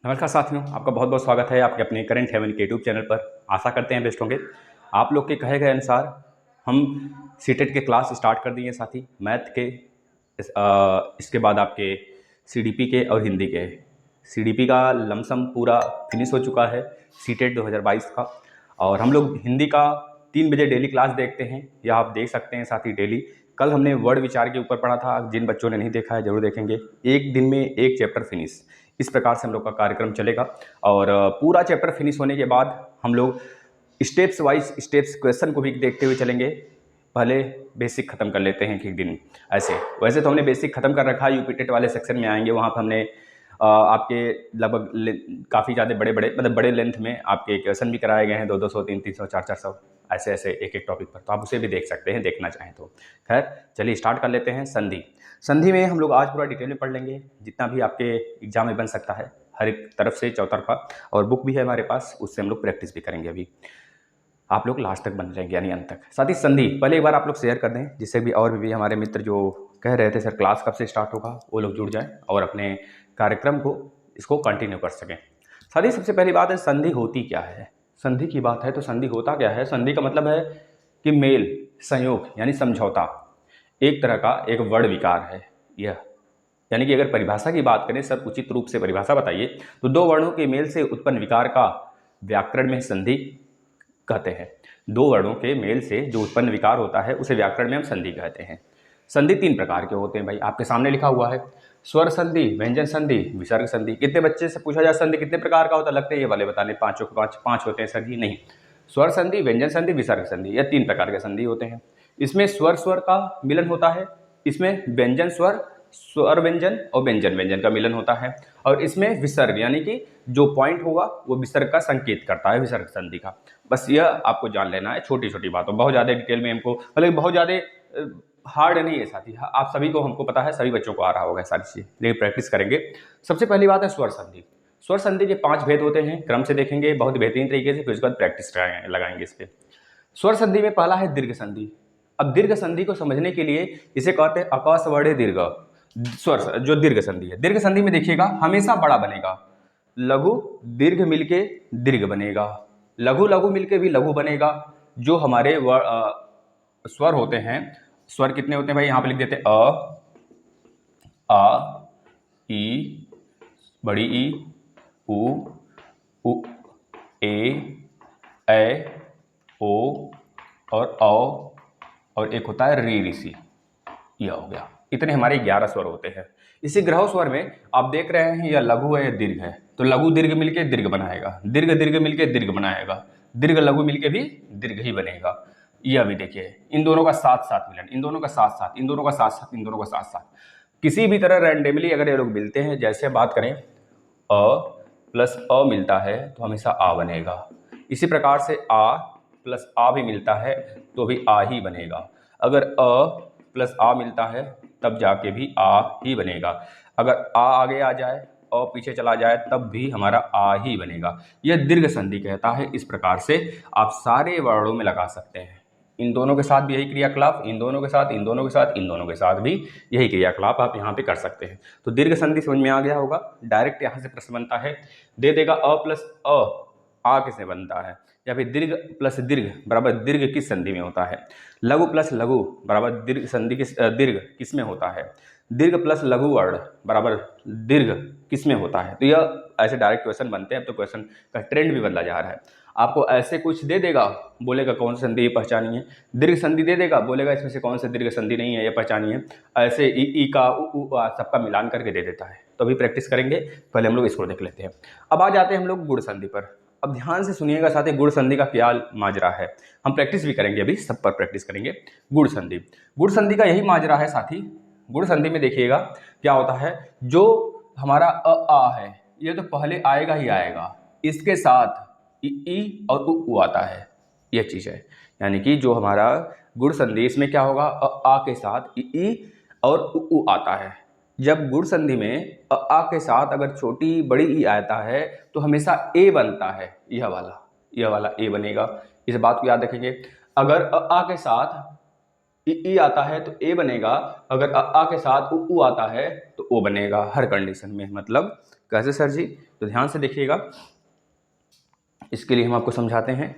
नमस्कार साथियों, आपका बहुत बहुत स्वागत है आपके अपने करंट हेवन के यूट्यूब चैनल पर। आशा करते हैं बेस्ट होंगे। आप लोग के कहे गए अनुसार हम सीटेट के क्लास स्टार्ट कर दिए हैं साथी। मैथ के इसके बाद आपके सीडीपी के और हिंदी के। सीडीपी का लमसम पूरा फिनिश हो चुका है, सीटेट 2022 का। और हम लोग हिंदी का 3 बजे डेली क्लास देखते हैं, या आप देख सकते हैं साथी डेली। कल हमने वर्ड विचार के ऊपर पढ़ा था, जिन बच्चों ने नहीं देखा है जरूर देखेंगे। एक दिन में एक चैप्टर फिनिश, इस प्रकार से हम लोग का कार्यक्रम चलेगा। और पूरा चैप्टर फिनिश होने के बाद हम लोग स्टेप्स वाइज स्टेप्स क्वेश्चन को भी देखते हुए चलेंगे। पहले बेसिक खत्म कर लेते हैं एक दिन ऐसे। वैसे तो हमने बेसिक खत्म कर रखा है, यूपी टेट वाले सेक्शन में आएंगे, वहाँ पर हमने आपके लगभग काफ़ी ज़्यादा बड़े बड़े मतलब बड़े लेंथ में आपके क्वेश्चन भी कराए गए हैं, 200 300 400 ऐसे ऐसे एक एक टॉपिक पर। तो आप उसे भी देख सकते हैं देखना चाहें तो। खैर चलिए स्टार्ट कर लेते हैं। संधि। संधि में हम लोग आज पूरा डिटेल में पढ़ लेंगे, जितना भी आपके एग्जाम में बन सकता है, हर एक तरफ से चौतरफा। और बुक भी है हमारे पास, उससे हम लोग प्रैक्टिस भी करेंगे। अभी आप लोग लास्ट तक बन जाएंगे, यानी अंत तक। साथ ही संधि पहले एक बार आप लोग शेयर कर दें, जिससे भी और भी हमारे मित्र जो कह रहे थे सर क्लास कब से स्टार्ट होगा, वो लोग जुड़ जाएं और अपने कार्यक्रम को इसको कंटिन्यू कर सकें। साथ ही सबसे पहली बात है, संधि होती क्या है। संधि की बात है तो संधि होता क्या है। संधि का मतलब है कि मेल, संयोग यानी समझौता, एक तरह का एक वर्ण विकार है यह। यानी कि अगर परिभाषा की बात करें, सब उचित रूप से परिभाषा बताइए, तो दो वर्णों के मेल से उत्पन्न विकार का व्याकरण में संधि कहते हैं। दो वर्णों के मेल से जो उत्पन्न विकार होता है उसे व्याकरण में हम संधि कहते हैं। संधि 3 प्रकार के होते हैं भाई, आपके सामने लिखा हुआ है। स्वर संधि, व्यंजन संधि, विसर्ग संधि। कितने बच्चे से पूछा जाए संधि कितने प्रकार का होता है, लगता है ये वाले बताने पांचों के पांच होते हैं सर जी, नहीं। स्वर संधि, व्यंजन संधि, विसर्ग संधि, यह 3 प्रकार के संधि होते हैं। इसमें स्वर स्वर का मिलन होता है, इसमें व्यंजन स्वर, स्वर व्यंजन और व्यंजन व्यंजन का मिलन होता है। और इसमें विसर्ग यानी कि जो पॉइंट होगा वो विसर्ग का संकेत करता है, विसर्ग संधि का। बस यह आपको जान लेना है, छोटी छोटी बातों, बहुत ज़्यादा डिटेल में हमको मतलब बहुत ज़्यादा हार्ड नहीं है साथी। आप सभी को, हमको पता है सभी बच्चों को आ रहा होगा सारी चीज़, लेकिन प्रैक्टिस करेंगे। सबसे पहली बात है स्वर संधि। स्वर संधि के 5 भेद होते हैं, क्रम से देखेंगे बहुत बेहतरीन तरीके से, फिर उसके बाद प्रैक्टिस लगाएंगे इस पर। स्वर संधि में पहला है दीर्घ संधि। अब दीर्घ संधि को समझने के लिए इसे कहते हैं अकस्वर्णीय दीर्घ। स्वर जो दीर्घ संधि है, दीर्घ संधि में देखिएगा हमेशा बड़ा बनेगा, लघु दीर्घ मिलके दीर्घ बनेगा, लघु लघु मिलके भी लघु बनेगा। जो हमारे स्वर होते हैं, स्वर कितने होते हैं भाई, यहाँ पे लिख देते हैं आ, ई, बड़ी ई, उ, ए, ओ और औ, और एक होता है री ऋषि, यह हो गया। इतने हमारे 11 स्वर होते हैं। इसी ग्रह स्वर में आप देख रहे हैं यह लघु है या दीर्घ है, तो लघु दीर्घ मिलके दीर्घ बनाएगा, दीर्घ दीर्घ मिलके दीर्घ बनाएगा, दीर्घ लघु मिलके भी दीर्घ ही बनेगा। यह भी देखिए, इन दोनों का साथ साथ मिलन, इन दोनों का साथ साथ, इन दोनों का साथ साथ, इन दोनों का साथ साथ, किसी भी तरह रैंडमली अगर ये लोग मिलते हैं, जैसे बात करें अ प्लस अ मिलता है तो हमेशा आ बनेगा। इसी प्रकार से आ प्लस आ भी मिलता है तो भी आ ही बनेगा। अगर अ प्लस आ मिलता है तब जाके भी आ ही बनेगा। अगर आ आगे आ जाए और पीछे चला जाए तब भी हमारा आ ही बनेगा। यह दीर्घ संधि कहता है। इस प्रकार से आप सारे वर्णों में लगा सकते हैं। इन दोनों के साथ भी यही क्रियाकलाप, इन दोनों के साथ, इन दोनों के साथ, इन दोनों के साथ भी यही क्रियाकलाप आप यहाँ पे कर सकते हैं। तो दीर्घ संधि समझ में आ गया होगा। डायरेक्ट यहाँ से प्रश्न बनता है, दे देगा अ प्लस अ, आ किसमें बनता है, या फिर दीर्घ प्लस दीर्घ बराबर दीर्घ किस संधि में होता है, लघु प्लस लघु बराबर दीर्घ संधि दीर्घ किस में होता है, दीर्घ प्लस लघु वर्ण बराबर दीर्घ किस में होता है। तो यह ऐसे डायरेक्ट क्वेश्चन बनते हैं। अब तो क्वेश्चन का ट्रेंड भी बदला जा रहा है। आपको ऐसे कुछ दे देगा, बोलेगा कौन सी संधि ये पहचानी है। दीर्घ संधि दे देगा, बोलेगा इसमें से कौन से दीर्घ संधि नहीं है ये पहचानी है। ऐसे ई का उ आ सबका मिलान करके दे देता है। तो अभी प्रैक्टिस करेंगे, पहले हम लोग इसको देख लेते हैं। अब आ जाते हैं हम लोग गुण संधि पर। अब ध्यान से सुनिएगा साथी, गुण संधि का क्या माजरा है। हम प्रैक्टिस भी करेंगे, अभी सब पर प्रैक्टिस करेंगे। गुण संधि, गुण संधि का यही माजरा है साथी। गुण संधि में देखिएगा क्या होता है, जो हमारा आ है ये तो पहले आएगा ही आएगा, इसके साथ ई और उ आता है, यह चीज है। यानी कि जो हमारा गुण संधि, इसमें क्या होगा, आ के साथ ई और उ आता है। जब गुण संधि में आ के साथ अगर छोटी बड़ी ई आता है तो हमेशा ए बनता है, यह वाला ए बनेगा। इस बात को याद रखेंगे। अगर आ के साथ ई आता है तो ए बनेगा, अगर आ के साथ उ आता है तो ओ बनेगा हर कंडीशन में। मतलब कैसे सर जी? तो ध्यान से देखिएगा, इसके लिए हम आपको समझाते हैं।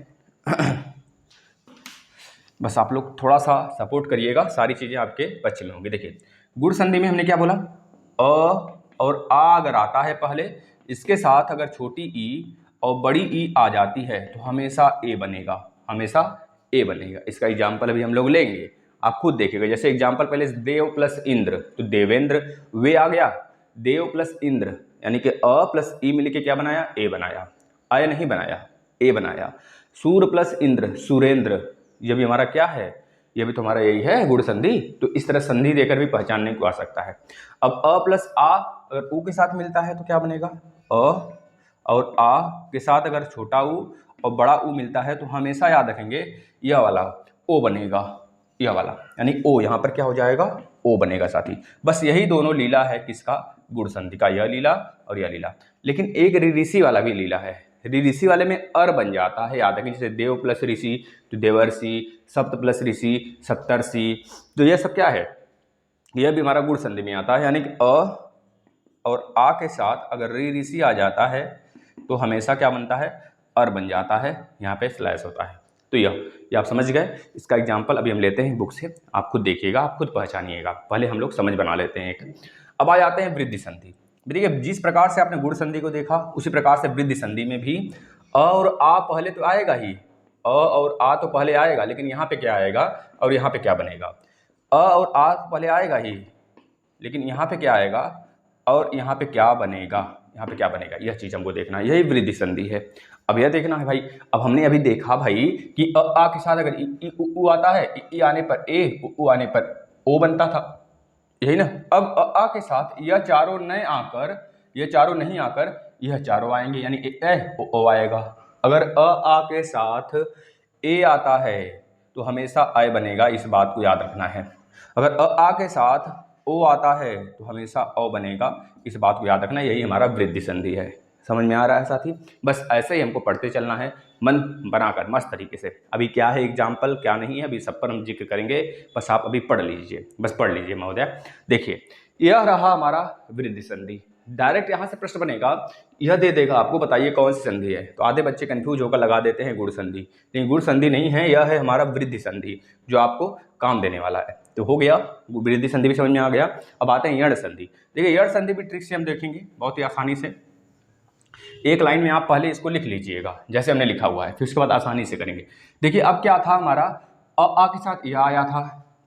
बस आप लोग थोड़ा सा सपोर्ट करिएगा, सारी चीज़ें आपके बच्चे में होंगी। देखिए गुण संधि में हमने क्या बोला, अ और आ अगर आता है पहले, इसके साथ अगर छोटी ई और बड़ी ई आ जाती है तो हमेशा ए बनेगा, हमेशा ए बनेगा। इसका एग्जाम्पल अभी हम लोग लेंगे, आप खुद देखिएगा। जैसे एग्जाम्पल पहले देव प्लस इंद्र, तो देवेंद्र वे आ गया, देव प्लस इंद्र यानी कि अ प्लस ई मिलके क्या बनाया, ए बनाया, अय नहीं बनाया, ए बनाया। सूर प्लस इंद्र, सुरेंद्र, ये भी हमारा क्या है, ये भी तो हमारा यही है गुण संधि। तो इस तरह संधि देकर भी पहचानने को आ सकता है। अब अ प्लस आ अगर ऊ के साथ मिलता है तो क्या बनेगा, अ, और आ के साथ अगर छोटा ऊ और बड़ा ऊ मिलता है तो हमेशा याद रखेंगे यह वाला ओ बनेगा, यह वाला यानी ओ यहाँ पर क्या हो जाएगा, ओ बनेगा साथी। बस यही दोनों लीला है किसका, गुण संधि का, यह लीला और यह लीला। लेकिन एक ऋषि वाला भी लीला है, ऋषि वाले में अर बन जाता है, याद रखें। जैसे देव प्लस ऋषि तो देवर्षि, सप्त प्लस ऋषि सप्तर्षि, तो यह सब क्या है, यह भी हमारा गुण संधि में आता है। यानी कि अ और आ के साथ अगर ऋषि आ जाता है तो हमेशा क्या बनता है, अर बन जाता है, यहाँ पे स्लैश होता है। तो यह आप समझ गए। इसका एग्जाम्पल अभी हम लेते हैं बुक से, आप खुद देखिएगा, आप खुद पहचानिएगा। पहले हम लोग समझ बना लेते हैं एक। अब आ जाते हैं वृद्धि संधि। देखिए जिस प्रकार से आपने गुण संधि को देखा उसी प्रकार से वृद्धि संधि में भी अ और आ पहले तो आएगा ही, अ और आ तो पहले आएगा, लेकिन यहाँ पे क्या आएगा और यहाँ पे क्या बनेगा, अ और आ तो पहले आएगा ही, लेकिन यहाँ पे क्या आएगा और यहाँ पे क्या बनेगा, यहाँ पे क्या बनेगा, यह चीज़ हमको देखना है, यही वृद्धि संधि है। अब यह देखना है भाई, अब हमने अभी देखा भाई कि आ के साथ अगर ई उ आता है, ई आने पर ए, उ आने पर ओ बनता था, यही ना। अब आ के साथ यह चारों नहीं आकर, ये चारों नहीं आकर यह चारों आएंगे, यानी ए ओ आएगा। अगर आ के साथ ए आता है तो हमेशा अय बनेगा, इस बात को याद रखना है। अगर आ के साथ ओ आता है तो हमेशा अ बनेगा, इस बात को याद रखना। यही हमारा वृद्धि संधि है। समझ में आ रहा है साथी? बस ऐसे ही हमको पढ़ते चलना है, मन बनाकर मस्त तरीके से। अभी क्या है एग्जाम्पल, क्या नहीं है, अभी सब पर हम जिक्र करेंगे, बस आप अभी पढ़ लीजिए, बस पढ़ लीजिए महोदय। देखिए यह रहा हमारा वृद्धि संधि। डायरेक्ट यहाँ से प्रश्न बनेगा, यह दे देगा आपको, बताइए कौन सी संधि है। तो आधे बच्चे कंफ्यूज होकर लगा देते हैं गुण संधि, लेकिन गुण संधि नहीं है, यह है हमारा वृद्धि संधि जो आपको काम देने वाला है। तो हो गया, वृद्धि संधि भी समझ में आ गया। अब आते हैं यण संधि। देखिए यण संधि भी ट्रिक से हम देखेंगे बहुत ही आसानी से। एक लाइन में आप पहले इसको लिख लीजिएगा जैसे हमने लिखा हुआ है, फिर उसके बाद आसानी से करेंगे। देखिए अब क्या था हमारा, आ के साथ यह आया था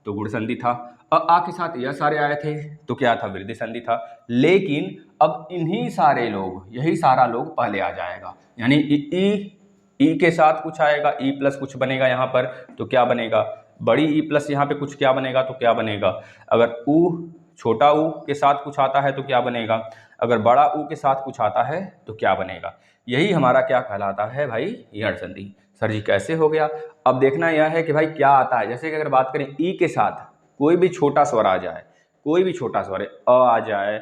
तो गुण संधि था, आ के साथ यह सारे आए थे तो क्या था, वृद्धि संधि था। लेकिन अब इन्हीं सारे लोग, यही सारा लोग पहले आ जाएगा, यानी ई के साथ कुछ आएगा, ई प्लस कुछ बनेगा यहाँ पर तो क्या बनेगा, बड़ी ई प्लस यहाँ पे कुछ क्या बनेगा तो क्या बनेगा। अगर ऊ छोटा ऊ के साथ कुछ आता है तो क्या बनेगा, अगर बड़ा ऊ के साथ कुछ आता है तो क्या बनेगा। यही हमारा क्या कहलाता है भाई, यण संधि। सर जी कैसे हो गया? अब देखना यह है कि भाई क्या आता है। जैसे कि अगर बात करें ई के साथ कोई भी छोटा स्वर आ जाए, कोई भी छोटा स्वर आ जाए,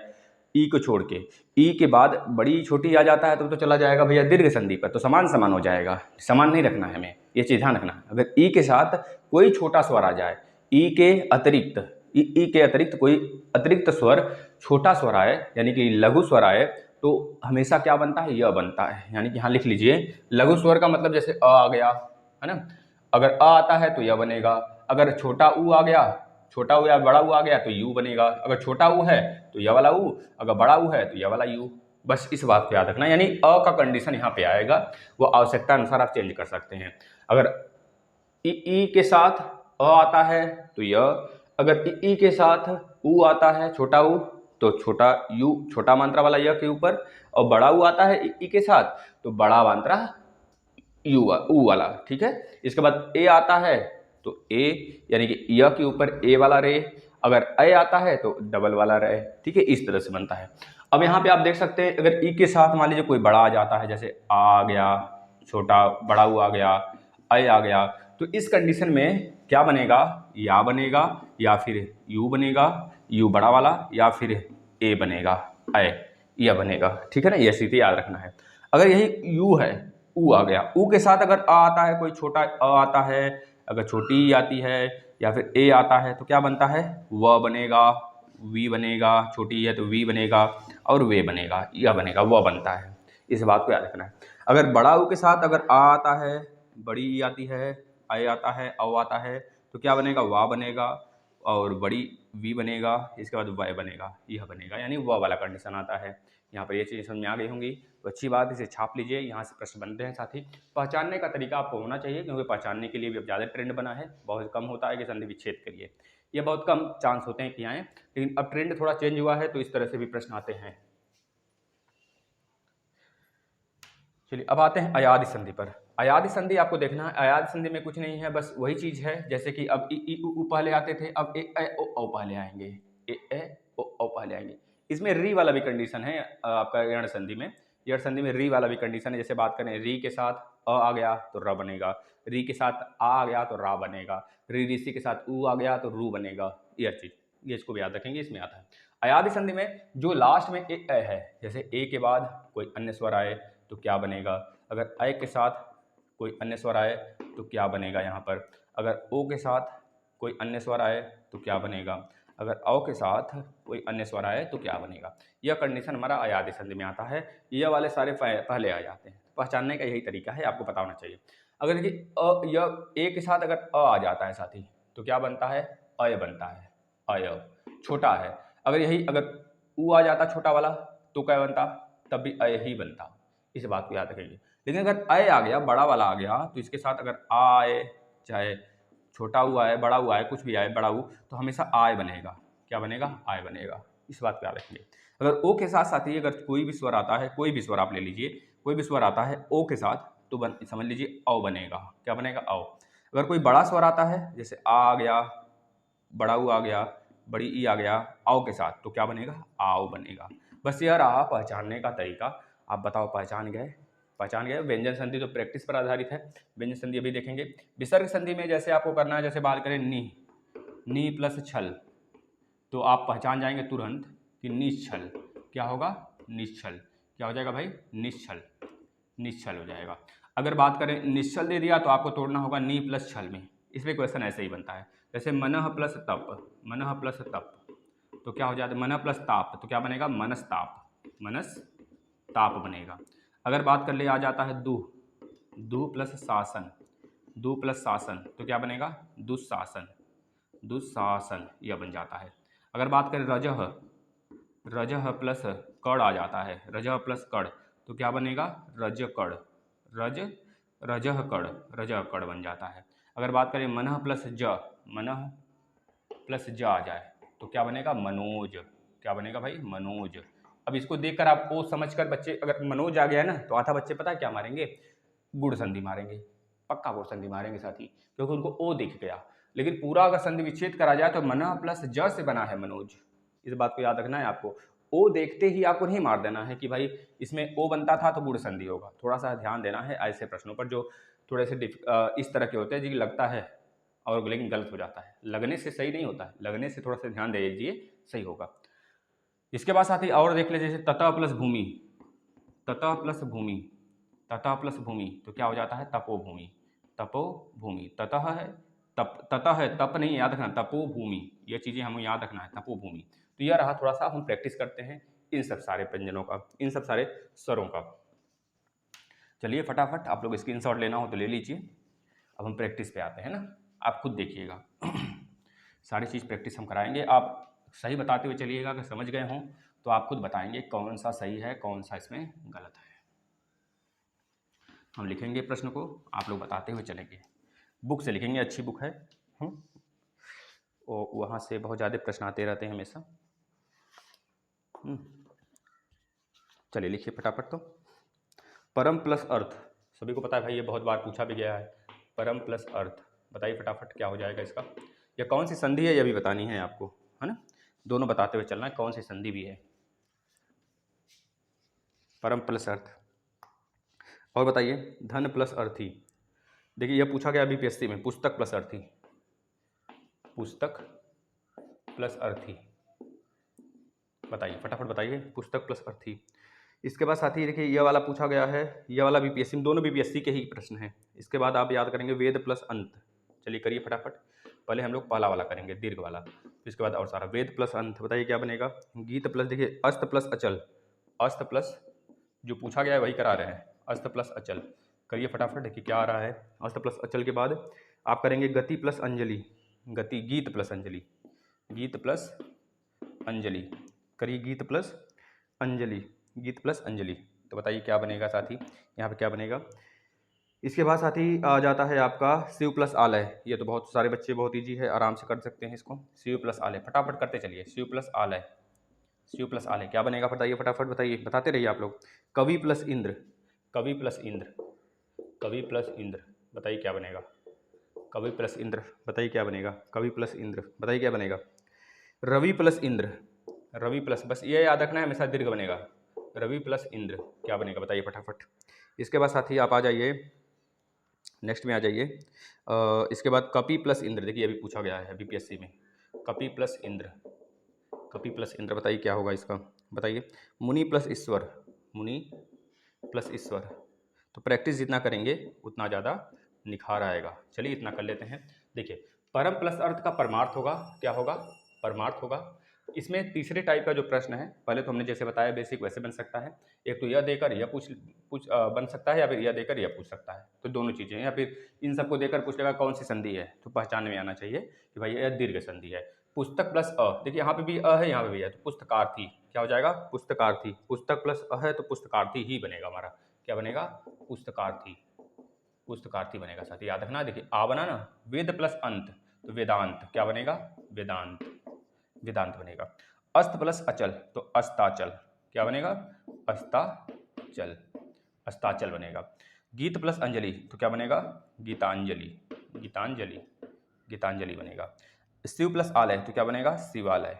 ई को छोड़ के ई के बाद बड़ी छोटी आ जाता है तो चला जाएगा भैया दीर्घ संधि पर, तो समान समान हो जाएगा। समान नहीं रखना है हमें, ये चीज़ ध्यान रखना। अगर ई के साथ कोई छोटा स्वर आ जाए, ई के अतिरिक्त, ई के अतिरिक्त कोई अतिरिक्त स्वर छोटा स्वर आए यानी कि लघु स्वर आए तो हमेशा क्या बनता है, यह बनता है। यानी कि यहाँ लिख लीजिए, लघु स्वर का मतलब जैसे आ गया है ना, अगर आता है तो यह बनेगा। अगर छोटा ऊ आ गया, छोटा ऊ या बड़ा ऊ आ गया तो यू बनेगा। अगर छोटा ऊ है तो यह वाला ऊ, अगर बड़ा ऊ है तो यह वाला यू। बस इस बात को याद रखना, यानी अ का कंडीशन यहाँ पे आएगा, वो आवश्यकता अनुसार आप चेंज कर सकते हैं। अगर ई के साथ अ आता है तो यह, अगर ई के साथ ऊ आता है छोटा ऊ तो छोटा यू, छोटा मात्रा वाला यह के ऊपर, और बड़ा ऊ आता है ई के साथ तो बड़ा मात्रा यू ऊ वाला। ठीक है, इसके बाद ए आता है तो ए यानी कि य के ऊपर ए वाला रे, अगर ए आता है तो डबल वाला रे। ठीक है, इस तरह से बनता है। अब यहाँ पे आप देख सकते हैं अगर ई के साथ मान लीजिए कोई बड़ा आ जाता है, जैसे आ गया, छोटा बड़ा ऊ आ गया, ए आ गया, तो इस कंडीशन में क्या बनेगा, या बनेगा या फिर यू बनेगा, यू बड़ा वाला, या फिर ए बनेगा, ए यह बनेगा। ठीक है ना, यह स्थिति याद रखना है। अगर यही यू है, ऊ आ गया, ऊ के साथ अगर आ आता है, कोई छोटा अ आता है, अगर छोटी ई आती है या फिर ए आता है तो क्या बनता है, व बनेगा, वी बनेगा, छोटी है तो वी बनेगा, और वे बनेगा, यह बनेगा, वह बनता है। इस बात को याद रखना है। अगर बड़ा ऊ के साथ अगर आ आता है, बड़ी ई आती है, आई आता है, औ आता है तो क्या बनेगा, वा बनेगा, और बड़ी वी बनेगा, इसके बाद वाई बनेगा, यह बनेगा, यानी वह वाला कंडीशन आता है। यहाँ पर ये चीज़ समझ में आ गई होंगी तो अच्छी बात, इसे छाप लीजिए, यहाँ से प्रश्न बनते हैं। साथ ही पहचानने का तरीका आपको होना चाहिए, क्योंकि पहचानने के लिए भी अब ज़्यादा ट्रेंड बना है। बहुत कम होता है कि संधि विच्छेद करिए, ये बहुत कम चांस होते हैं कि आए, लेकिन अब ट्रेंड थोड़ा चेंज हुआ है तो इस तरह से भी प्रश्न आते हैं। चलिए अब आते हैं अयादि संधि पर। अयादि संधि आपको देखना है, अयादि संधि में कुछ नहीं है, बस वही चीज़ है जैसे कि अब ई उ पहले आते थे, अब ए ए ओ औ पहले आएंगे, ए ए ओ औ पहले आएंगे। इसमें री वाला भी कंडीशन है आपका यण संधि में, यण संधि में री वाला भी कंडीशन है। जैसे बात करें, री के साथ अ आ गया तो र बनेगा, री के साथ आ गया तो रा बनेगा, री ऋषि के साथ ऊ आ गया तो रू बनेगा, यह चीज़, ये इसको भी याद रखेंगे, इसमें आता है। अयादि संधि में जो लास्ट में ए है, जैसे ए के बाद कोई अन्य स्वर आए तो क्या बनेगा, अगर अय के साथ कोई अन्य स्वर आए तो क्या बनेगा, यहाँ पर अगर ओ के साथ कोई अन्य स्वर आए तो क्या बनेगा, अगर औ के साथ कोई अन्य स्वर आए तो क्या बनेगा। यह कंडीशन हमारा अयादि संधि में आता है। यह वाले सारे पहले आ जाते हैं। पहचानने का यही तरीका है, आपको पता होना चाहिए। अगर देखिए यह ए के साथ अगर अ आ जाता है साथी तो क्या बनता है, अय बनता है, अय छोटा है। अगर यही अगर ऊ आ जाता छोटा वाला तो क्या बनता, तब भी अय ही बनता। इस बात को याद रखेंगे। लेकिन अगर अय आ गया, बड़ा वाला आ गया, तो इसके साथ अगर आए, चाहे छोटा ऊ आए, बड़ा ऊ आए, कुछ भी आए, बड़ा ऊ, तो हमेशा आय बनेगा। क्या बनेगा, आय बनेगा। इस बात को याद रखेंगे। अगर ओ के साथ साथ ही अगर कोई भी स्वर आता है, कोई भी स्वर आप ले लीजिए, कोई भी स्वर आता है ओ के साथ तो समझ लीजिए औ बनेगा। क्या बनेगा, औ। अगर कोई बड़ा स्वर आता है, जैसे आ गया, बड़ा ऊ आ गया, बड़ी ई आ गया, आओ के साथ तो क्या बनेगा, आओ बनेगा। बस यह रहा पहचानने का तरीका। आप बताओ पहचान गए, पहचान गए। व्यंजन संधि तो प्रैक्टिस पर आधारित है, व्यंजन संधि अभी देखेंगे। विसर्ग संधि में जैसे आपको करना है, जैसे बात करें नी प्लस छल, तो आप पहचान जाएंगे तुरंत कि निश्छल। क्या होगा, निश्छल। क्या हो जाएगा भाई, निश्छल, निश्छल हो जाएगा। अगर बात करें निश्चल दे दिया तो आपको तोड़ना होगा नी प्लस छल में। इसलिए क्वेश्चन ऐसे ही बनता है। जैसे मनः प्लस तप, मनः प्लस तप तो क्या हो जाता है, मनः प्लस ताप तो क्या बनेगा, मनस्ताप, मनस्ताप बनेगा। अगर बात कर ले आ जाता है दु प्लस शासन, दु प्लस शासन तो क्या बनेगा, दुशासन, दुशासन यह बन जाता है। अगर बात करें रजह, रजह प्लस कड़ आ जाता है, रजह प्लस कड़ तो क्या बनेगा, रजकड़, रजह कड़, रजह कड़ बन जाता है। अगर बात करें मनः प्लस ज, मनः प्लस ज आ जाए तो क्या बनेगा, मनोज। क्या बनेगा भाई, मनोज। अब इसको देखकर आपको समझकर बच्चे, अगर मनोज आ गया है ना तो आधा बच्चे पता है क्या मारेंगे, गुण संधि मारेंगे, पक्का गुण संधि मारेंगे साथी, क्योंकि उनको ओ दिख गया। लेकिन पूरा अगर संधि विच्छेद करा जाए तो मनः प्लस ज से बना है मनोज। इस बात को याद रखना है आपको। ओ देखते ही आपको नहीं मार देना है कि भाई इसमें ओ बनता था तो गुण संधि होगा। थोड़ा सा ध्यान देना है ऐसे प्रश्नों पर जो थोड़े से इस तरह के होते हैं, जी लगता है और लेकिन गलत हो जाता है। लगने से सही नहीं होता है, लगने से थोड़ा सा ध्यान दे दीजिए, सही होगा। इसके बाद साथ ही और देख ले, जैसे ततः प्लस भूमि, ततः प्लस भूमि, ततः प्लस भूमि तो क्या हो जाता है, तपोभूमि, तपोभूमि। ततः है तप, ततः है तप नहीं याद रखना, तपोभूमि, ये चीज़ें हमें याद रखना है, तपोभूमि। तो यह रहा, थोड़ा सा हम प्रैक्टिस करते हैं इन सब सारे व्यंजनों का, इन सब सारे स्वरों का। चलिए फटाफट आप लोग स्क्रीनशॉट लेना हो तो ले लीजिए। अब हम प्रैक्टिस पे आते हैं ना, आप खुद देखिएगा। सारी चीज़ प्रैक्टिस हम कराएंगे, आप सही बताते हुए चलिएगा। अगर समझ गए हों तो आप खुद बताएंगे कौन सा सही है, कौन सा इसमें गलत है। हम लिखेंगे प्रश्न को, आप लोग बताते हुए चलेंगे। बुक से लिखेंगे, अच्छी बुक है। और वहाँ से बहुत ज़्यादा प्रश्न आते रहते हैं हमेशा। चलिए लिखिए फटाफट। तो परम प्लस अर्थ, सभी को पता है भाई, ये बहुत बार पूछा भी गया है। परम प्लस अर्थ बताइए फटाफट क्या हो जाएगा इसका, या कौन सी संधि है यह भी बतानी है आपको, है ना। दोनों बताते हुए चलना है, कौन सी संधि भी है। परम प्लस अर्थ। और बताइए धन प्लस अर्थी। देखिए यह पूछा गया बीपीएससी में, पुस्तक प्लस अर्थी, पुस्तक प्लस अर्थी। बताइए फटाफट बताइए, पुस्तक प्लस अर्थी। इसके बाद साथी देखिए यह वाला पूछा गया है, यह वाला बीपीएससी में, दोनों बीपीएससी के ही प्रश्न हैं। इसके बाद आप याद करेंगे वेद प्लस अंत। चलिए करिए फटाफट। पहले हम लोग पहला वाला करेंगे, दीर्घ वाला, फिर इसके बाद और सारा। वेद प्लस अंत, बताइए क्या बनेगा। गीत प्लस, देखिए अस्त प्लस अचल, अस्त प्लस जो पूछा गया है वही करा रहे हैं, अस्त प्लस अचल। करिए फटाफट, देखिए क्या आ रहा है। अस्त प्लस अचल के बाद आप करेंगे गति प्लस अंजलि, गति, गीत प्लस अंजलि, गीत प्लस अंजलि। करिए गीत प्लस अंजलि, गीत प्लस अंजलि। तो बताइए क्या बनेगा साथी, यहाँ पे क्या बनेगा। इसके बाद साथी आ जाता है आपका शिव प्लस आलय। ये तो बहुत सारे बच्चे बहुत ईजी है, आराम से कर सकते हैं इसको। शिव प्लस आलय, फटाफट करते चलिए। शिव प्लस आलय, शिव प्लस आलय क्या बनेगा, बताइए फटाफट, बताइए, बताते रहिए आप लोग। कवि प्लस इंद्र, कवि प्लस इंद्र, कवि प्लस इंद्र, बताइए क्या बनेगा। कवि प्लस इंद्र, बताइए क्या बनेगा। कवि प्लस इंद्र, बताइए क्या बनेगा। रवि प्लस इंद्र, रवि प्लस, बस ये याद रखना है हमेशा दीर्घ बनेगा। रवि प्लस इंद्र क्या बनेगा, बताइए फटाफट। इसके बाद साथी आप आ जाइए, नेक्स्ट में आ जाइए। इसके बाद कपि प्लस इंद्र, देखिए अभी पूछा गया है बीपीएससी में। कपि प्लस इंद्र, कपि प्लस इंद्र, बताइए क्या होगा इसका, बताइए। मुनि प्लस ईश्वर, मुनि प्लस ईश्वर। तो प्रैक्टिस जितना करेंगे उतना ज़्यादा निखार आएगा। चलिए इतना कर लेते हैं। देखिए परम प्लस अर्थ का परमार्थ होगा, क्या होगा, परमार्थ होगा। इसमें तीसरे टाइप का जो प्रश्न है, पहले तो हमने जैसे बताया बेसिक वैसे बन सकता है। एक तो यह देकर यह बन सकता है, या फिर यह देकर यह पूछ सकता है, तो दोनों चीज़ें। या फिर इन सबको देकर पूछ लेगा कौन सी संधि है, तो पहचान में आना चाहिए कि भाई यह दीर्घ संधि है। पुस्तक प्लस अ, देखिए यहाँ पे भी अ है, यहाँ पे भी है, तो पुस्तकार्थी क्या हो जाएगा, पुस्तकार्थी। पुस्तक प्लस अ है तो पुस्तकार्थी ही बनेगा हमारा, क्या बनेगा, पुस्तकार्थी, पुस्तकार्थी बनेगा साथी, याद रखना। देखिए आ बना ना, वेद प्लस अंत तो वेदांत, क्या बनेगा, वेदांत, वेदांत बनेगा। अस्त प्लस अचल तो अस्ताचल, क्या बनेगा, अस्ताचल, अस्ताचल बनेगा। गीत प्लस अंजलि तो क्या बनेगा, गीतांजलि, गीतांजलि, गीतांजलि बनेगा। शिव प्लस आलय तो क्या बनेगा, शिवालय,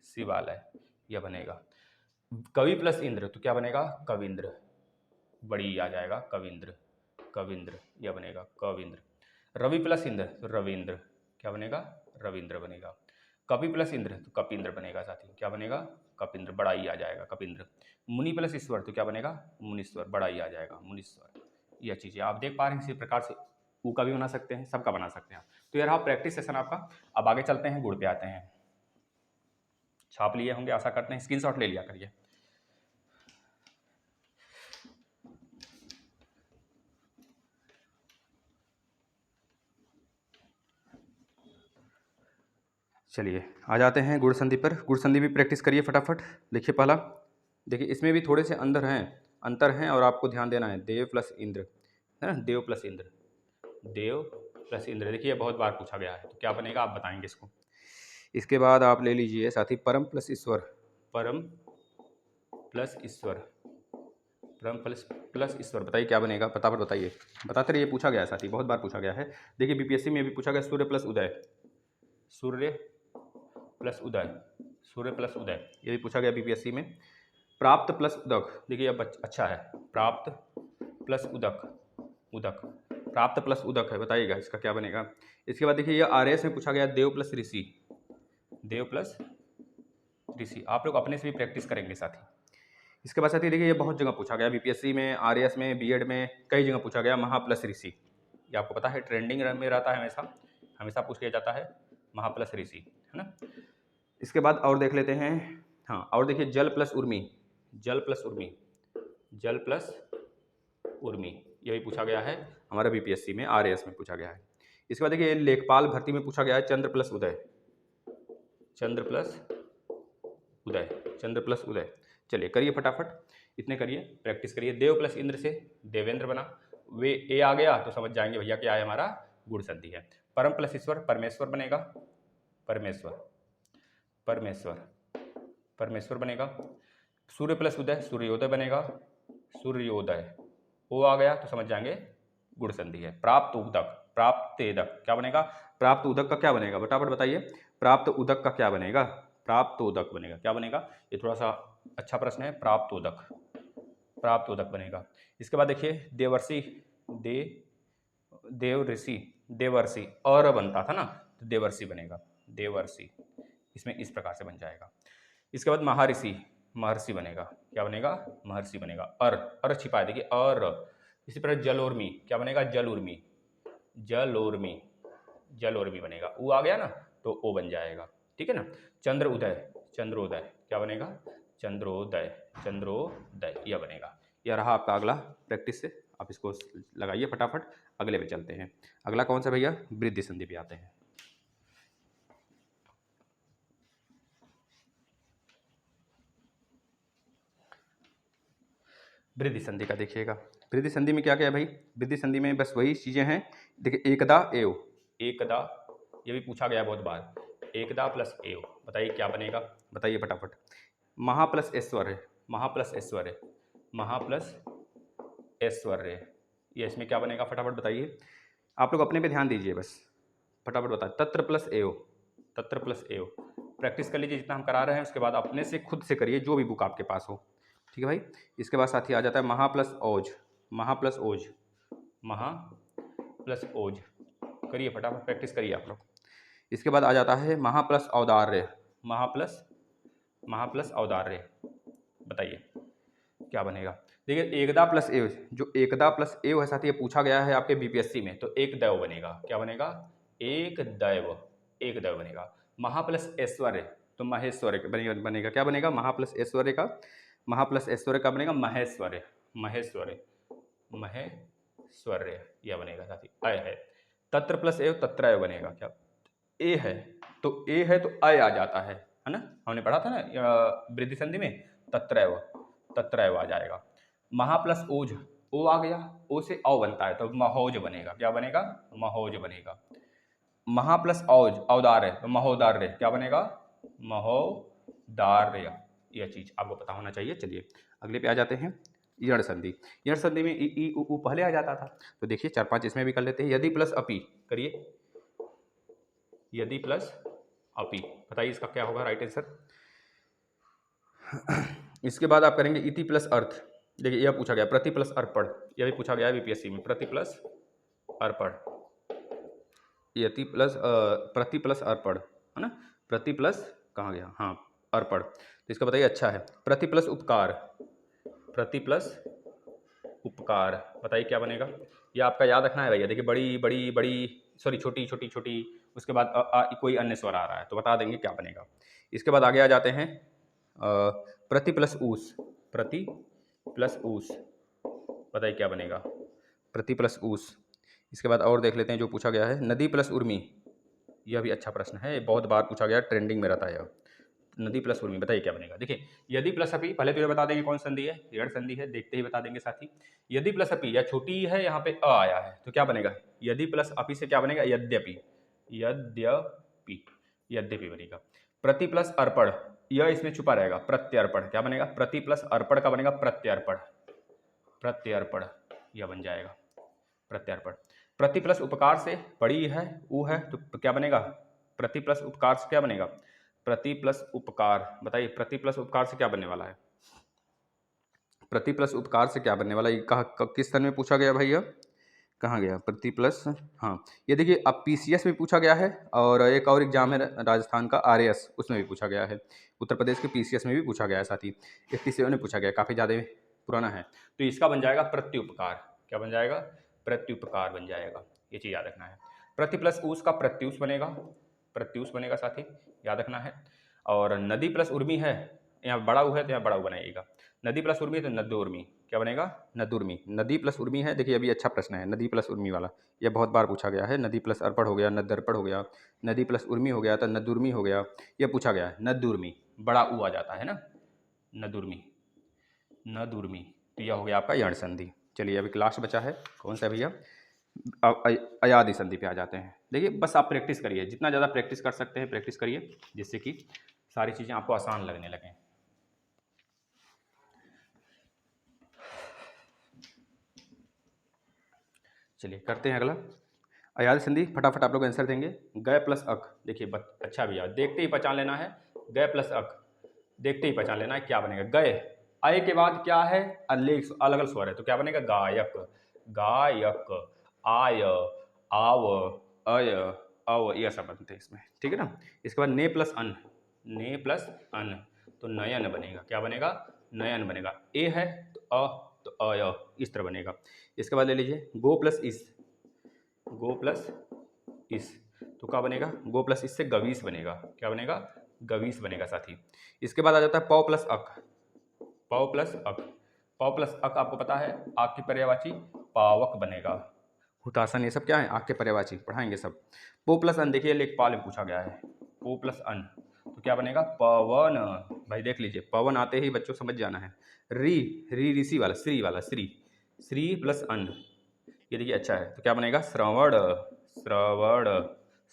शिवालय, यह बनेगा। कवि प्लस इंद्र तो क्या बनेगा, कविंद्र, बड़ी आ जाएगा, कविंद्र, कविंद्र, यह बनेगा, कविंद्र। रवि प्लस इंद्र तो रविंद्र, क्या बनेगा, रविंद्र बनेगा। कपि प्लस इंद्र तो कपिंद्र बनेगा साथी, क्या बनेगा, कपिंद्र, बड़ा ही आ जाएगा, कपिंद्र। मुनि प्लस ईश्वर तो क्या बनेगा, मुनीश्वर, बड़ा ही आ जाएगा, मुनीश्वर। यह चीज़ें आप देख पा रहे हैं, इसी प्रकार से ऊ का भी बना सकते हैं, सबका बना सकते हैं। तो यार प्रैक्टिस सेशन आपका। अब आगे चलते हैं, गुण पे आते हैं। छाप लिए होंगे आशा करते हैं, स्क्रीनशॉट ले लिया करिए। चलिए आ जाते हैं गुण संधि पर। गुण संधि भी प्रैक्टिस करिए फटाफट। देखिए पहला, देखिए इसमें भी थोड़े से अंतर हैं और आपको ध्यान देना है। देव प्लस इंद्र है ना, देव प्लस इंद्र, देव प्लस इंद्र, देखिए बहुत बार पूछा गया है, तो क्या बनेगा आप बताएंगे इसको। इसके बाद आप ले लीजिए साथी परम प्लस ईश्वर, परम प्लस ईश्वर, परम प्लस ईश्वर, बताइए क्या बनेगा, फटाफट बताइए, बताते रहिए, पूछा गया है साथी, बहुत बार पूछा गया है। देखिए बीपीएससी में भी पूछा गया सूर्य प्लस उदय, सूर्य प्लस उदय, सूर्य प्लस उदय, ये भी पूछा गया बीपीएससी में। प्राप्त प्लस उदक, देखिए अब अच्छा है, प्राप्त प्लस उदक, उदक, प्राप्त प्लस उदक है, बताइएगा इसका क्या बनेगा। इसके बाद देखिए ये आरएस में पूछा गया देव प्लस ऋषि, देव प्लस ऋषि, आप लोग अपने से भी प्रैक्टिस करेंगे साथी। इसके बाद साथी देखिए ये बहुत जगह पूछा गया बीपीएससी में, आरएस में, बीएड में, कई जगह पूछा गया महा प्लस ऋषि। ये आपको पता है ट्रेंडिंग में रहता है, हमेशा हमेशा पूछ लिया जाता है महा प्लस ऋषि, है ना। इसके बाद और देख लेते हैं, हाँ और देखिए जल प्लस उर्मी, जल प्लस उर्मी, जल प्लस उर्मी, ये भी पूछा गया है हमारा बीपीएससी में, आरएएस में पूछा गया है। इसके बाद देखिए लेखपाल भर्ती में पूछा गया है चंद्र प्लस उदय, चंद्र प्लस उदय, चंद्र प्लस उदय। चलिए करिए फटाफट, इतने करिए, प्रैक्टिस करिए। देव प्लस इंद्र से देवेंद्र बना, वे ए आ गया तो समझ जाएंगे भैया क्या है, हमारा गुण संधि है। परम प्लस ईश्वर परमेश्वर बनेगा, परमेश्वर, परमेश्वर, परमेश्वर बनेगा। सूर्य प्लस उदय सूर्योदय बनेगा, सूर्योदय, ओ आ गया तो समझ जाएंगे गुण संधि है। प्राप्त उदक, प्राप्त उदक क्या बनेगा, प्राप्त उदक का क्या बनेगा, फटाफट बताइए, प्राप्त उदक का क्या बनेगा, प्राप्त उदक बनेगा, क्या बनेगा, ये थोड़ा सा अच्छा प्रश्न है, प्राप्त उदक, प्राप्त उदक बनेगा। इसके बाद देखिए देवर्षि, देव ऋषि, देवर्षि और बनता था ना, तो देवर्षि बनेगा, देवर्षि, इसमें इस प्रकार से बन जाएगा। इसके बाद महर्षि, महर्षि बनेगा, क्या बनेगा, महर्षि बनेगा। अर छिपा है देखिए, और इसी प्रकार जल उर्मी क्या बनेगा, जल उर्मी, जल उर्मी, जल और भी बनेगा, ऊ आ गया ना तो ओ बन जाएगा, ठीक है ना। चंद्रोदय, चंद्रोदय क्या बनेगा, चंद्रोदय, चंद्रोदय यह बनेगा। यह रहा आपका अगला प्रैक्टिस से, आप इसको लगाइए फटाफट। अगले पे चलते हैं। अगला कौन सा भैया, वृद्धि संधि पे आते हैं। वृद्धि संधि का देखिएगा। वृद्धि संधि में क्या क्या है भाई, वृद्धि संधि में बस वही चीज़ें हैं। देखिए एकदा एव, एकदा ये भी पूछा गया बहुत बार, एकदा प्लस एव, बताइए क्या बनेगा, बताइए फटाफट। महा प्लस ऐश्वर्य, महा प्लस ऐश्वर्य, महा प्लस ऐश्वर्य, ये इसमें क्या बनेगा फटाफट बताइए। आप लोग अपने पे ध्यान दीजिए बस, फटाफट बताइए। तत्र प्लस एव, तत्र प्लस एव, प्रैक्टिस कर लीजिए जितना हम करा रहे हैं, उसके बाद अपने से खुद से करिए जो भी बुक आपके पास हो, ठीक है भाई। इसके बाद साथी आ जाता है महा प्लस ओज, महा प्लस ओज, महा प्लस ओज, करिए फटाफट प्रैक्टिस करिए आप लोग। इसके बाद आ जाता है महा प्लस औदार्य, महा प्लस औदार्य, बताइए क्या बनेगा। देखिए एकदा प्लस एव, जो एकदा प्लस एव है साथी, ये पूछा गया है आपके बीपीएससी में, तो एक दैव बनेगा, क्या बनेगा, एक दैव, एक दैव बनेगा। महा प्लस ऐश्वर्य, तो महेश्वर्य बनेगा, बनेगा क्या बनेगा, महा प्लस ऐश्वर्य का, महा प्लस ऐश्वर्य का बनेगा महेश्वर्य, महेश्वर्य, महेश्वर्य यह बनेगा साथी। अय है, तत्र प्लस एव, तत्रैव बनेगा, क्या ए है तो ए है तो अय आ जाता है ना, हमने पढ़ा था ना वृद्धि संधि में, तत्रैव, तत्रैव आ जाएगा। महा प्लस ओज, ओ आ गया, ओ से औ बनता है तो महोज बनेगा, क्या बनेगा, महोज बनेगा। महा प्लस औज, औदार्य, तो महोदार्य क्या बनेगा, महोदार्य, यह चीज आपको पता होना चाहिए। चलिए अगले पे आ जाते हैं, यण संधि। यण संधि में ई उ पहले आ जाता था, तो देखिए 4-5 इसमें भी कर लेते हैं। यदि प्लस अपि, करिए यदि प्लस अपि, बताइए इसका क्या होगा राइट आंसर। इसके बाद आप करेंगे इति प्लस अर्थ, देखिए यह पूछा गया प्रति प्लस अर्पण, यह भी पूछा गया है बीपीएससी में, प्रति प्लस अर्पण, यति प्लस प्रति प्लस अर्पण है ना, प्रति प्लस कहाँ गया, हाँ अर्पण, तो इसका बताइए अच्छा है। प्रति प्लस उपकार, प्रति प्लस उपकार, बताइए क्या बनेगा। ये आपका याद रखना है भैया। देखिए बड़ी बड़ी बड़ी सॉरी छोटी छोटी छोटी, उसके बाद कोई अन्य स्वर आ रहा है तो बता देंगे क्या बनेगा। इसके बाद आगे आ जाते हैं प्रति प्लस ऊस, प्रति प्लस ऊस, बताइए क्या बनेगा, प्रति प्लस ऊस। इसके बाद और देख लेते हैं जो पूछा गया है, नदी प्लस उर्मी, यह भी अच्छा प्रश्न है, बहुत बार पूछा गया, ट्रेंडिंग में रहता है यह। नदी प्लस उर्मी, बताइए क्या बनेगा। देखिए यदि प्लस अपी, पहले तो ये बता देंगे कौन संधि है, ऋण संधि है, देखते ही बता देंगे साथी। यदि प्लस अपी, या छोटी है यहाँ पे अ आया है तो क्या बनेगा, यदि प्लस अपी से क्या बनेगा, यद्यपि, यद्यपि, यद्यपि बनेगा। प्रति प्लस अर्पण, यह इसमें छुपा रहेगा, प्रत्यर्पण, क्या बनेगा, प्रति प्लस अर्पण का बनेगा प्रत्यर्पण, प्रत्यर्पण यह बन जाएगा प्रत्यर्पण। प्रति प्लस उपकार से बड़ी है ऊ है तो क्या बनेगा, प्रति प्लस उपकार से क्या बनेगा, प्रति प्लस उपकार, बताइए प्रति प्लस उपकार से क्या बनने वाला है, प्रति प्लस उपकार से क्या बनने वाला है, किस सन में पूछा गया भैया, कहाँ गया प्रति प्लस, हाँ ये देखिए अब पीसीएस में पूछा गया है, और एक और एग्जाम है राजस्थान का आरएएस, उसमें भी पूछा गया है, उत्तर प्रदेश के पीसीएस में भी पूछा गया है साथी, 87 में पूछा गया, काफ़ी ज़्यादा पुराना है। तो इसका बन जाएगा प्रत्युपकार, क्या बन जाएगा, प्रत्युपकार बन जाएगा, ये चीज़ याद रखना है। प्रति प्लस ऊस का प्रत्युष बनेगा, प्रत्युष बनेगा साथी, याद रखना है। और नदी प्लस उर्मी है, यहाँ बड़ा ऊ है तो यहाँ बड़ा ऊ बनाइएगा, नदी प्लस उर्मी तो नदोर्मी, क्या बनेगा, नदुर्मी, नदी प्लस उर्मी है। देखिए अभी अच्छा प्रश्न है नदी प्लस उर्मी वाला, यह बहुत बार पूछा गया है। नदी प्लस अर्पण हो गया, नदर्पण हो गया, नदी प्लस उर्मी हो गया तो नदुर्मी हो गया, यह पूछा गया है नदुर्मी, बड़ा ऊ आ जाता है ना, नदुर्मी, नदुर्मी, तो यह हो गया आपका यण संधि। चलिए अभी लास्ट बचा है कौन सा भैया, अयादि संधि पे आ जाते हैं। देखिए बस आप प्रैक्टिस करिए, जितना ज़्यादा प्रैक्टिस कर सकते हैं प्रैक्टिस करिए, जिससे कि सारी चीज़ें आपको आसान लगने लगें। चलिए करते हैं अगला अयादि संधि, फटाफट आप लोग आंसर देंगे। गय प्लस अक, देखिए अच्छा भैया देखते ही पहचान लेना है, गय प्लस अक, देखते ही पहचान लेना है क्या बनेगा। गय, अय के बाद क्या है, अलग अलग स्वर है तो क्या बनेगा, गायक, गायक, आय, आव, अय, अव, यह सब बनते हैं इसमें, ठीक है ना। इसके बाद ने प्लस अन, ने प्लस अन तो नयन बनेगा, क्या बनेगा, नयन बनेगा। ए है तो अय, इस तरह बनेगा। इसके बाद ले लीजिए गो प्लस इस, गो प्लस इस, तो क्या बनेगा, गो प्लस इससे गवीस बनेगा, क्या बनेगा, गवीस बनेगा साथी। इसके बाद आ जाता है पौ प्लस अक, पौ प्लस अक, पौ प्लस अक आपको पता है आक की पर्यायवाची पावक बनेगा। हुतासन ये सब क्या है, आक के पर्यायवाची, पढ़ाएंगे सब। पो प्लस अन, देखिए लेखपाल में पूछा गया है, पो प्लस अन तो क्या बनेगा, पवन। भाई देख लीजिए, पवन आते ही बच्चों समझ जाना है। री, री ऋषि वाला, श्री वाला, श्री, श्री प्लस अन, ये देखिए अच्छा है, तो क्या बनेगा, श्रवण, श्रवण,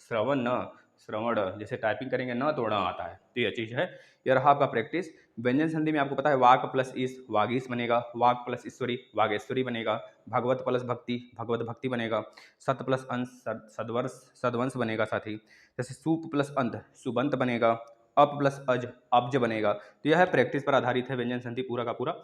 श्रवण न, श्रवण, जैसे टाइपिंग करेंगे न तो ण आता है, तो ये चीज़ है। ये रहा आपका प्रैक्टिस। व्यंजन संधि में आपको पता है वाक प्लस इस, वागीस बनेगा, वाक प्लस ईश्वरी, वागेश्वरी बनेगा, भगवत प्लस भक्ति, भगवत भक्ति बनेगा, सत प्लस अंश, सदवर्ष, सदवंश बनेगा साथी। जैसे सुप प्लस अंत, सुबंत बनेगा, अप प्लस अज, अब्ज बनेगा। तो यह है प्रैक्टिस पर आधारित है व्यंजन संधि पूरा का पूरा,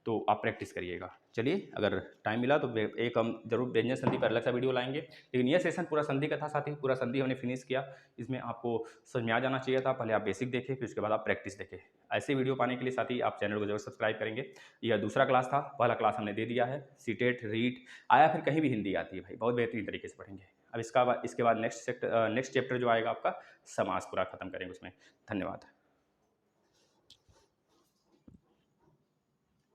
तो आप प्रैक्टिस करिएगा। चलिए अगर टाइम मिला तो एक हम जरूर व्यंजन संधि पर अलग सा वीडियो लाएंगे, लेकिन यह सेशन पूरा संधि का था साथी, पूरा संधि हमने फिनिश किया। इसमें आपको समझ में आ जाना चाहिए था, पहले आप बेसिक देखें फिर उसके बाद आप प्रैक्टिस देखें। ऐसे वीडियो पाने के लिए साथी आप चैनल को जरूर सब्सक्राइब करेंगे। यह दूसरा क्लास था, पहला क्लास हमने दे दिया है, सीटेट, रीट आया, फिर कहीं भी हिंदी आती है भाई, बहुत बेहतरीन तरीके से पढ़ेंगे। अब इसके बाद नेक्स्ट चैप्टर जो आएगा आपका समास पूरा खत्म करेंगे उसमें। धन्यवाद।